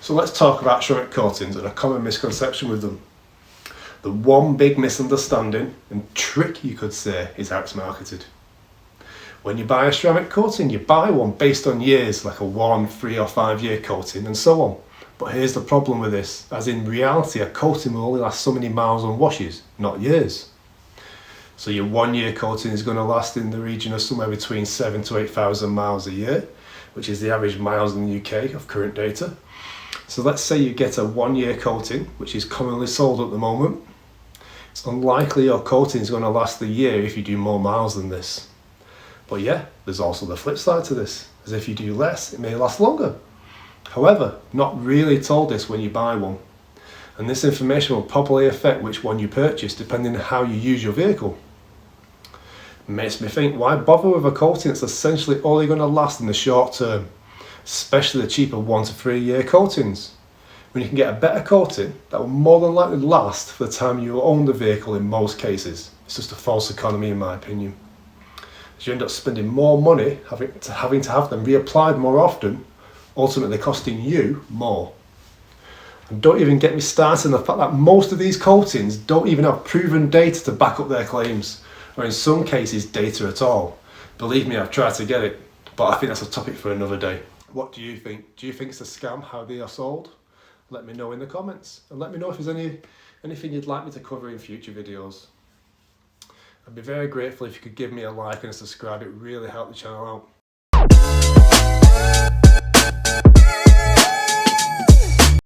So let's talk about ceramic coatings and a common misconception with them. The one big misunderstanding and trick you could say is how it's marketed. When you buy a ceramic coating, you buy one based on years, like a 1, 3 or 5 year coating and so on. But here's the problem with this, as in reality a coating will only last so many miles on washes, not years. So your 1 year coating is going to last in the region of somewhere between 7,000 to 8,000 miles a year, which is the average miles in the UK of current data. So let's say you get a 1 year coating, which is commonly sold at the moment. It's unlikely your coating is going to last a year if you do more miles than this. But yeah, there's also the flip side to this, as if you do less, it may last longer. However, not really told this when you buy one. And this information will probably affect which one you purchase depending on how you use your vehicle. It makes me think, why bother with a coating that's essentially only going to last in the short term, especially the cheaper 1 to 3 year coatings, when you can get a better coating that will more than likely last for the time you own the vehicle in most cases. It's just a false economy in my opinion. As you end up spending more money having to have them reapplied more often, ultimately costing you more. And don't even get me started on the fact that most of these coatings don't even have proven data to back up their claims, or in some cases data at all. Believe me, I've tried to get it, but I think that's a topic for another day. What do you think? Do you think it's a scam how they are sold? Let me know in the comments, and let me know if there's anything you'd like me to cover in future videos. I'd be very grateful if you could give me a like and a subscribe, it really helped the channel out.